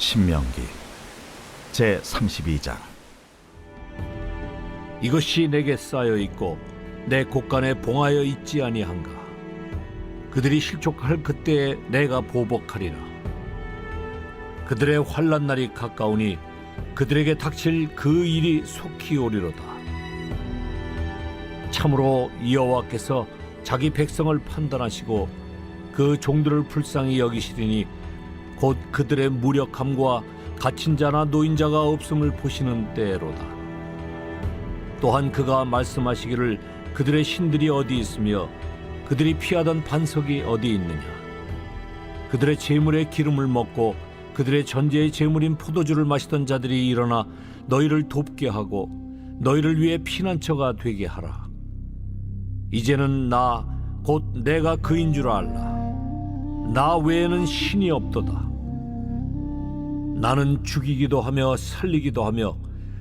신명기 제32장. 이것이 내게 쌓여 있고 내 곳간에 봉하여 있지 아니한가. 그들이 실족할 그때에 내가 보복하리라. 그들의 환난 날이 가까우니 그들에게 닥칠 그 일이 속히 오리로다. 참으로 여호와께서 자기 백성을 판단하시고 그 종들을 불쌍히 여기시리니 곧 그들의 무력함과 갇힌 자나 노인자가 없음을 보시는 때로다. 또한 그가 말씀하시기를 그들의 신들이 어디 있으며 그들이 피하던 반석이 어디 있느냐. 그들의 재물의 기름을 먹고 그들의 전제의 재물인 포도주를 마시던 자들이 일어나 너희를 돕게 하고 너희를 위해 피난처가 되게 하라. 이제는 나 곧 내가 그인 줄 알라. 나 외에는 신이 없도다. 나는 죽이기도 하며 살리기도 하며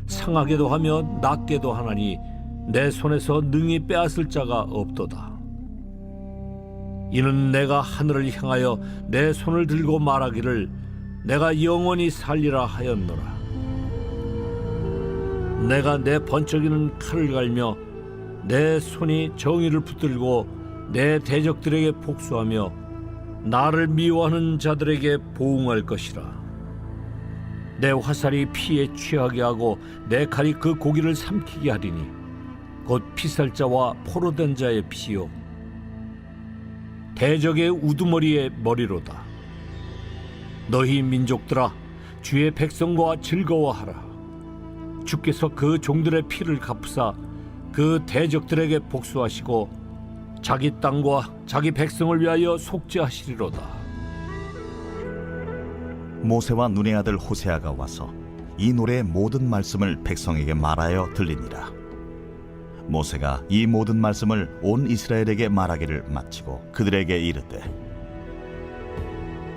상하게도 하며 낫게도 하나니 내 손에서 능히 빼앗을 자가 없도다. 이는 내가 하늘을 향하여 내 손을 들고 말하기를 내가 영원히 살리라 하였노라. 내가 내 번쩍이는 칼을 갈며 내 손이 정의를 붙들고 내 대적들에게 복수하며 나를 미워하는 자들에게 보응할 것이라. 내 화살이 피에 취하게 하고 내 칼이 그 고기를 삼키게 하리니 곧 피살자와 포로된 자의 피요 대적의 우두머리의 머리로다. 너희 민족들아, 주의 백성과 즐거워하라. 주께서 그 종들의 피를 갚으사 그 대적들에게 복수하시고 자기 땅과 자기 백성을 위하여 속죄하시리로다. 모세와 눈의 아들 호세아가 와서 이 노래의 모든 말씀을 백성에게 말하여 들리니라. 모세가 이 모든 말씀을 온 이스라엘에게 말하기를 마치고 그들에게 이르되,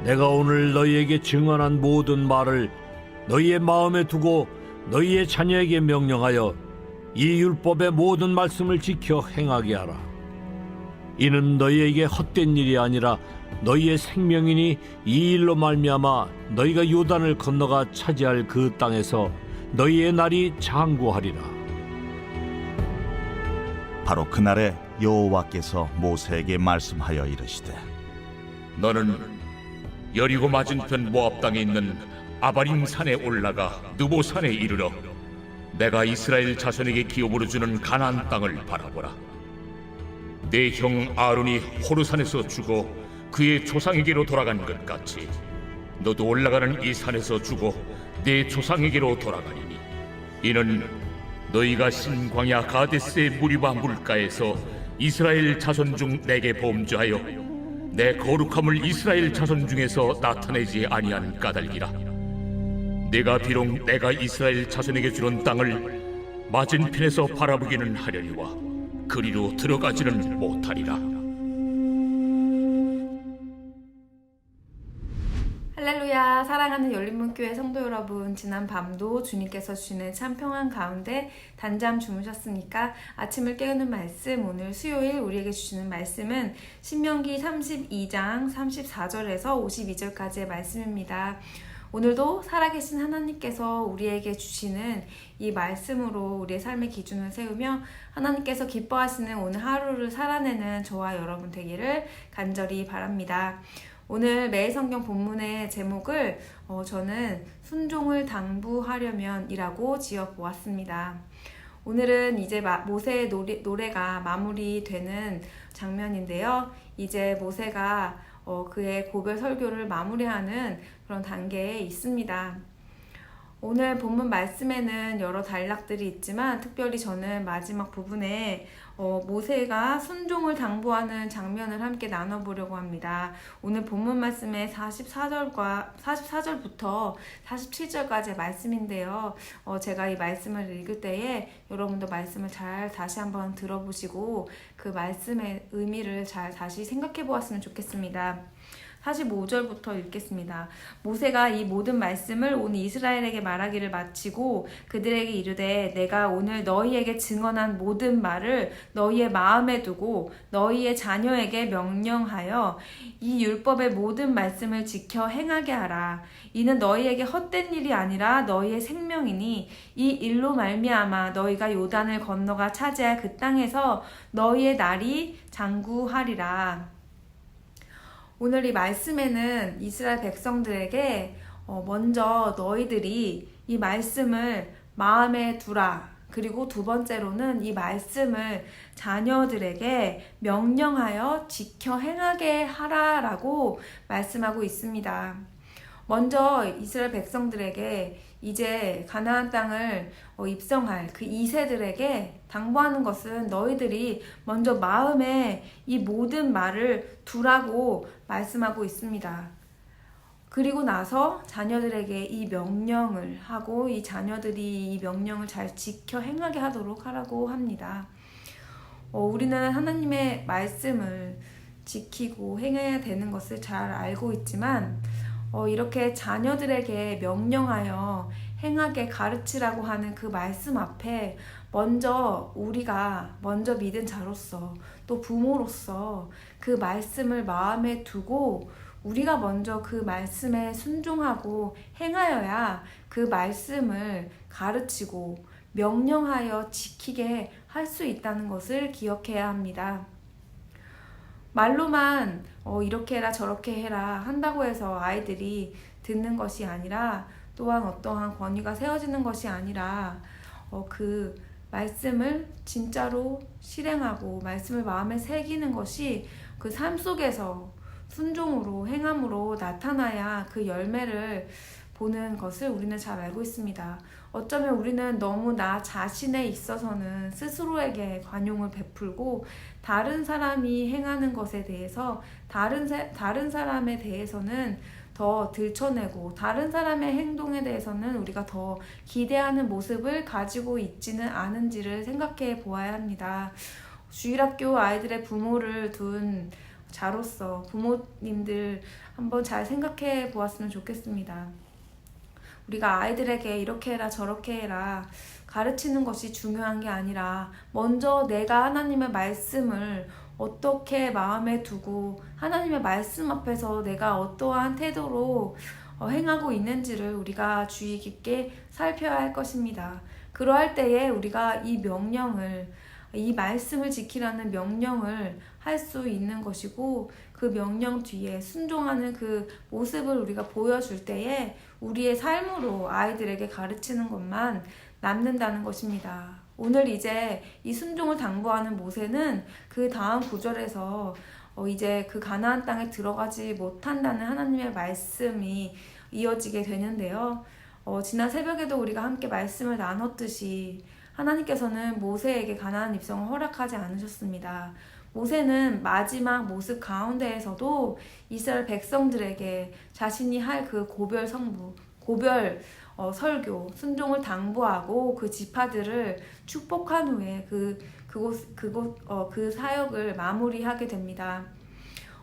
내가 오늘 너희에게 증언한 모든 말을 너희의 마음에 두고 너희의 자녀에게 명령하여 이 율법의 모든 말씀을 지켜 행하게 하라. 이는 너희에게 헛된 일이 아니라 너희의 생명이니 이 일로 말미암아 너희가 요단을 건너가 차지할 그 땅에서 너희의 날이 장구하리라. 바로 그날에 여호와께서 모세에게 말씀하여 이르시되, 너는 여리고 맞은편 모압 땅에 있는 아바림 산에 올라가 느보 산에 이르러 내가 이스라엘 자손에게 기업으로 주는 가나안 땅을 바라보라. 내 형 아론이 호르산에서 죽어 그의 조상에게로 돌아간 것 같이 너도 올라가는 이 산에서 죽어 내 조상에게로 돌아가리니 이는 너희가 신광야 가데스의 무리바 물가에서 이스라엘 자손 중 내게 범죄하여 내 거룩함을 이스라엘 자손 중에서 나타내지 아니한 까닭이라. 내가 비록 내가 이스라엘 자손에게 주는 땅을 맞은편에서 바라보기는 하려니와 그리로 들어가지는 못하리라. 할렐루야. 사랑하는 열린문교회 성도 여러분, 지난 밤도 주님께서 주시는 참 평안 가운데 단잠 주무셨습니까? 아침을 깨우는 말씀, 오늘 수요일 우리에게 주시는 말씀은 신명기 32장 34절에서 52절까지의 말씀입니다. 오늘도 살아계신 하나님께서 우리에게 주시는 이 말씀으로 우리의 삶의 기준을 세우며 하나님께서 기뻐하시는 오늘 하루를 살아내는 저와 여러분 되기를 간절히 바랍니다. 오늘 매일 성경 본문의 제목을 저는 순종을 당부하려면 이라고 지어보았습니다. 오늘은 이제 모세의 노래가 마무리되는 장면인데요. 이제 모세가 그의 고별 설교를 마무리하는 그런 단계에 있습니다. 오늘 본문 말씀에는 여러 단락들이 있지만 특별히 저는 마지막 부분에 모세가 순종을 당부하는 장면을 함께 나눠보려고 합니다. 오늘 본문 말씀의 44절부터 47절까지의 말씀인데요. 제가 이 말씀을 읽을 때에 여러분도 말씀을 잘 다시 한번 들어보시고 그 말씀의 의미를 잘 다시 생각해 보았으면 좋겠습니다. 45절부터 읽겠습니다. 모세가 이 모든 말씀을 온 이스라엘에게 말하기를 마치고 그들에게 이르되 내가 오늘 너희에게 증언한 모든 말을 너희의 마음에 두고 너희의 자녀에게 명령하여 이 율법의 모든 말씀을 지켜 행하게 하라. 이는 너희에게 헛된 일이 아니라 너희의 생명이니 이 일로 말미암아 너희가 요단을 건너가 차지할 그 땅에서 너희의 날이 장구하리라. 오늘 이 말씀에는 이스라엘 백성들에게 먼저 너희들이 이 말씀을 마음에 두라. 그리고 두 번째로는 이 말씀을 자녀들에게 명령하여 지켜 행하게 하라라고 말씀하고 있습니다. 먼저 이스라엘 백성들에게 이제 가나안 땅을 입성할 그 2세들에게 당부하는 것은 너희들이 먼저 마음에 이 모든 말을 두라고 말씀하고 있습니다. 그리고 나서 자녀들에게 이 명령을 하고 이 자녀들이 이 명령을 잘 지켜 행하게 하도록 하라고 합니다. 우리는 하나님의 말씀을 지키고 행해야 되는 것을 잘 알고 있지만 이렇게 자녀들에게 명령하여 행하게 가르치라고 하는 그 말씀 앞에 우리가 먼저 믿은 자로서 또 부모로서 그 말씀을 마음에 두고 우리가 먼저 그 말씀에 순종하고 행하여야 그 말씀을 가르치고 명령하여 지키게 할 수 있다는 것을 기억해야 합니다. 말로만 이렇게 해라 저렇게 해라 한다고 해서 아이들이 듣는 것이 아니라 또한 어떠한 권위가 세워지는 것이 아니라 그 말씀을 진짜로 실행하고 말씀을 마음에 새기는 것이 그 삶 속에서 순종으로 행함으로 나타나야 그 열매를 보는 것을 우리는 잘 알고 있습니다. 어쩌면 우리는 너무 나 자신에 있어서는 스스로에게 관용을 베풀고 다른 사람이 행하는 것에 대해서 다른 사람에 대해서는 더 들춰내고 다른 사람의 행동에 대해서는 우리가 더 기대하는 모습을 가지고 있지는 않은지를 생각해 보아야 합니다. 주일학교 아이들의 부모를 둔 자로서 부모님들 한번 잘 생각해 보았으면 좋겠습니다. 우리가 아이들에게 이렇게 해라 저렇게 해라 가르치는 것이 중요한 게 아니라 먼저 내가 하나님의 말씀을 어떻게 마음에 두고 하나님의 말씀 앞에서 내가 어떠한 태도로 행하고 있는지를 우리가 주의 깊게 살펴야 할 것입니다. 그러할 때에 우리가 이 말씀을 지키라는 명령을 할 수 있는 것이고 그 명령 뒤에 순종하는 그 모습을 우리가 보여줄 때에 우리의 삶으로 아이들에게 가르치는 것만 남는다는 것입니다. 오늘 이제 이 순종을 당부하는 모세는 그 다음 구절에서 이제 그 가나안 땅에 들어가지 못한다는 하나님의 말씀이 이어지게 되는데요. 지난 새벽에도 우리가 함께 말씀을 나눴듯이 하나님께서는 모세에게 가나안 입성을 허락하지 않으셨습니다. 모세는 마지막 모습 가운데에서도 이스라엘 백성들에게 자신이 할 그 고별 설교, 순종을 당부하고 그 지파들을 축복한 후에 그 사역을 마무리하게 됩니다.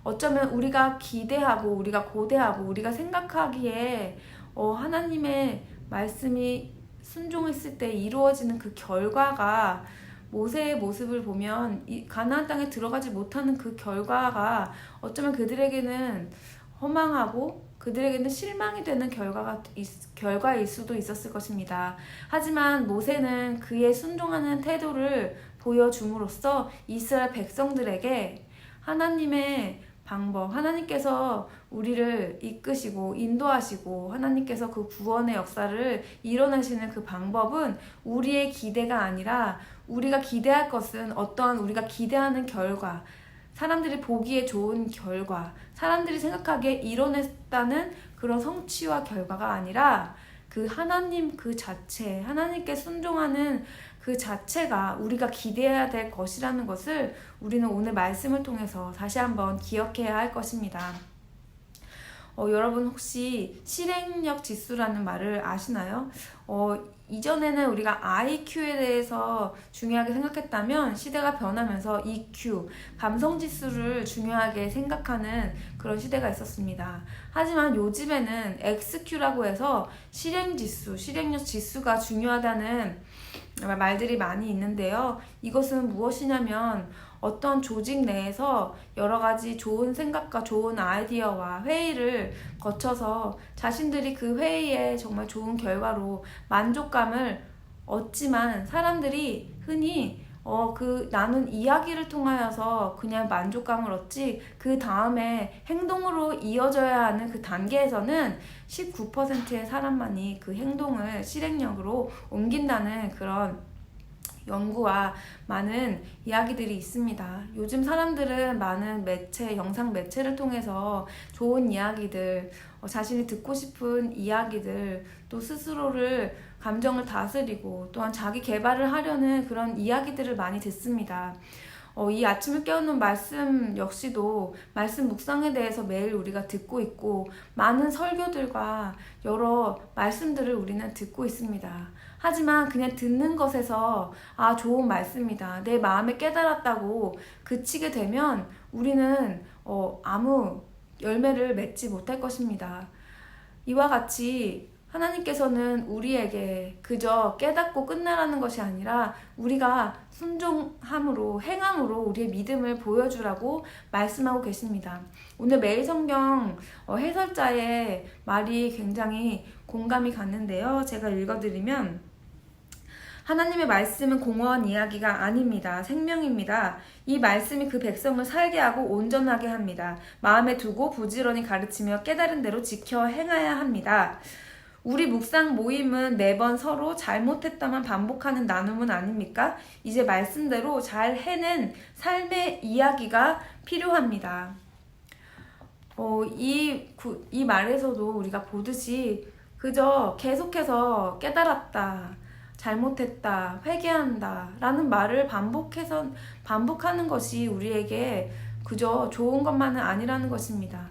어쩌면 우리가 기대하고 우리가 고대하고 우리가 생각하기에 하나님의 말씀이 순종했을 때 이루어지는 그 결과가 모세의 모습을 보면 이 가나안 땅에 들어가지 못하는 그 결과가 어쩌면 그들에게는 허망하고 그들에게는 실망이 되는 결과일 수도 있었을 것입니다. 하지만 모세는 그의 순종하는 태도를 보여줌으로써 이스라엘 백성들에게 하나님의 방법, 하나님께서 우리를 이끄시고 인도하시고 하나님께서 그 구원의 역사를 이뤄내시는 그 방법은 우리의 기대가 아니라 우리가 기대할 것은 어떠한 우리가 기대하는 결과, 사람들이 보기에 좋은 결과, 사람들이 생각하기에 이뤄냈다는 그런 성취와 결과가 아니라 그 하나님 그 자체, 하나님께 순종하는 그 자체가 우리가 기대해야 될 것이라는 것을 우리는 오늘 말씀을 통해서 다시 한번 기억해야 할 것입니다. 여러분 혹시 실행력 지수라는 말을 아시나요? 이전에는 우리가 IQ에 대해서 중요하게 생각했다면 시대가 변하면서 EQ, 감성지수를 중요하게 생각하는 그런 시대가 있었습니다. 하지만 요즘에는 XQ라고 해서 실행지수, 실행력 지수가 중요하다는 말들이 많이 있는데요. 이것은 무엇이냐면 어떤 조직 내에서 여러 가지 좋은 생각과 좋은 아이디어와 회의를 거쳐서 자신들이 그 회의에 정말 좋은 결과로 만족감을 얻지만 사람들이 흔히 나눈 이야기를 통하여서 그냥 만족감을 얻지 그 다음에 행동으로 이어져야 하는 그 단계에서는 19%의 사람만이 그 행동을 실행력으로 옮긴다는 그런 연구와 많은 이야기들이 있습니다. 요즘 사람들은 많은 매체, 영상 매체를 통해서 좋은 이야기들, 자신이 듣고 싶은 이야기들, 또 스스로를 감정을 다스리고 또한 자기 개발을 하려는 그런 이야기들을 많이 듣습니다. 이 아침을 깨우는 말씀 역시도 말씀 묵상에 대해서 매일 우리가 듣고 있고 많은 설교들과 여러 말씀들을 우리는 듣고 있습니다. 하지만 그냥 듣는 것에서 좋은 말씀이다, 내 마음에 깨달았다고 그치게 되면 우리는 아무 열매를 맺지 못할 것입니다. 이와 같이 하나님께서는 우리에게 그저 깨닫고 끝나라는 것이 아니라 우리가 순종함으로 행함으로 우리의 믿음을 보여주라고 말씀하고 계십니다. 오늘 매일 성경 해설자의 말이 굉장히 공감이 갔는데요. 제가 읽어드리면 하나님의 말씀은 공허한 이야기가 아닙니다. 생명입니다. 이 말씀이 그 백성을 살게 하고 온전하게 합니다. 마음에 두고 부지런히 가르치며 깨달은 대로 지켜 행해야 합니다. 우리 묵상 모임은 매번 서로 잘못했다만 반복하는 나눔은 아닙니까? 이제 말씀대로 잘 해낸 삶의 이야기가 필요합니다. 이 말에서도 우리가 보듯이 그저 계속해서 깨달았다, 잘못했다, 회개한다 라는 말을 반복하는 것이 우리에게 그저 좋은 것만은 아니라는 것입니다.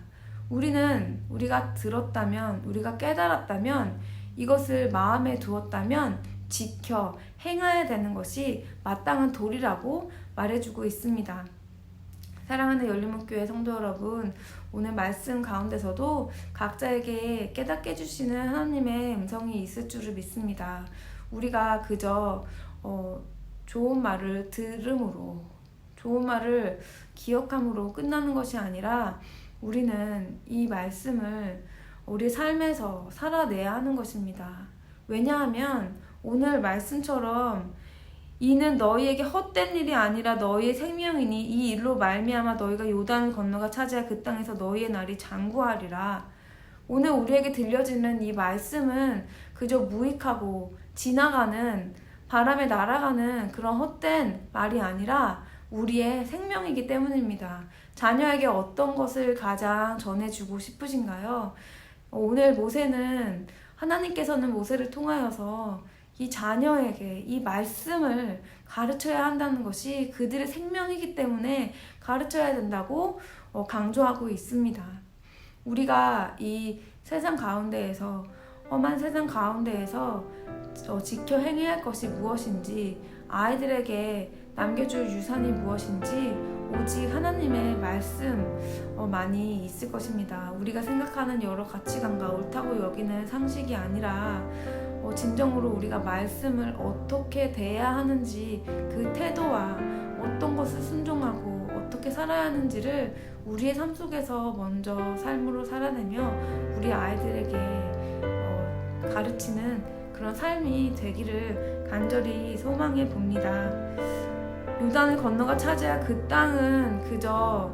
우리가 들었다면, 우리가 깨달았다면, 이것을 마음에 두었다면 지켜 행해야 되는 것이 마땅한 도리라고 말해주고 있습니다. 사랑하는 열린문교회 성도 여러분, 오늘 말씀 가운데서도 각자에게 깨닫게 해주시는 하나님의 음성이 있을 줄을 믿습니다. 우리가 그저 좋은 말을 들음으로, 좋은 말을 기억함으로 끝나는 것이 아니라 우리는 이 말씀을 우리 삶에서 살아내야 하는 것입니다. 왜냐하면 오늘 말씀처럼 이는 너희에게 헛된 일이 아니라 너희의 생명이니 이 일로 말미암아 너희가 요단을 건너가 차지할 그 땅에서 너희의 날이 장구하리라. 오늘 우리에게 들려지는 이 말씀은 그저 무익하고 지나가는, 바람에 날아가는 그런 헛된 말이 아니라 우리의 생명이기 때문입니다. 자녀에게 어떤 것을 가장 전해주고 싶으신가요? 오늘 하나님께서는 모세를 통하여서 이 자녀에게 이 말씀을 가르쳐야 한다는 것이 그들의 생명이기 때문에 가르쳐야 된다고 강조하고 있습니다. 우리가 이 세상 가운데에서, 험한 세상 가운데에서 지켜 행해야 할 것이 무엇인지, 아이들에게 남겨줄 유산이 무엇인지 오직 하나님의 말씀만이 있을 것입니다. 우리가 생각하는 여러 가치관과 옳다고 여기는 상식이 아니라 진정으로 우리가 말씀을 어떻게 대해야 하는지, 그 태도와 어떤 것을 순종하고 어떻게 살아야 하는지를 우리의 삶 속에서 먼저 삶으로 살아내며 우리 아이들에게 가르치는 그런 삶이 되기를 간절히 소망해 봅니다. 요단을 건너가 차지할 그 땅은 그저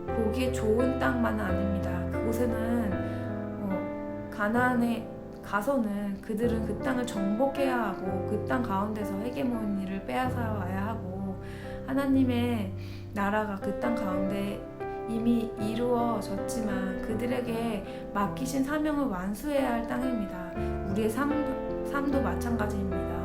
보기에 좋은 땅만은 아닙니다. 그곳에는 가나안에 가서는 그들은 그 땅을 정복해야 하고 그 땅 가운데서 헤게모니를 빼앗아와야 하고 하나님의 나라가 그 땅 가운데 이미 이루어졌지만 그들에게 맡기신 사명을 완수해야 할 땅입니다. 우리의 삶도 마찬가지입니다.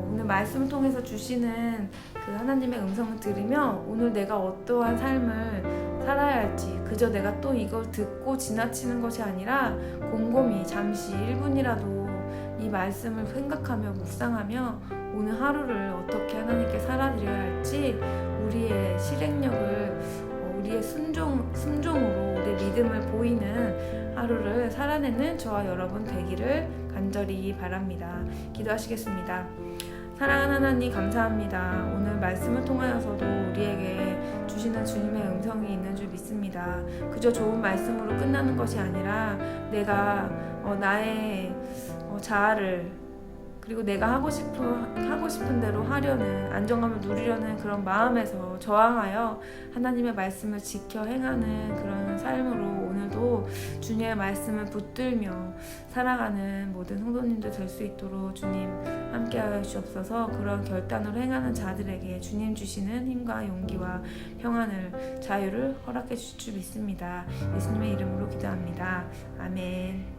오늘 말씀을 통해서 주시는 그 하나님의 음성을 들으며 오늘 내가 어떠한 삶을 살아야 할지 그저 내가 또 이걸 듣고 지나치는 것이 아니라 곰곰이 잠시 1분이라도 이 말씀을 생각하며 묵상하며 오늘 하루를 어떻게 하나님께 살아드려야 할지 우리의 실행력을 우리의 순종으로 우리의 믿음을 보이는 하루를 살아내는 저와 여러분 되기를 간절히 바랍니다. 기도하시겠습니다. 사랑하는 하나님 감사합니다. 오늘 말씀을 통하여서도 우리에게 주시는 주님의 음성이 있는 줄 믿습니다. 그저 좋은 말씀으로 끝나는 것이 아니라 내가 나의 자아를 그리고 내가 하고 싶은 대로 하려는 안정감을 누리려는 그런 마음에서 저항하여 하나님의 말씀을 지켜 행하는 그런 삶으로 오늘도 주님의 말씀을 붙들며 살아가는 모든 성도님들 될 수 있도록 주님 함께하여 주옵소서. 그런 결단으로 행하는 자들에게 주님 주시는 힘과 용기와 평안을 자유를 허락해 주실 줄 믿습니다. 예수님의 이름으로 기도합니다. 아멘.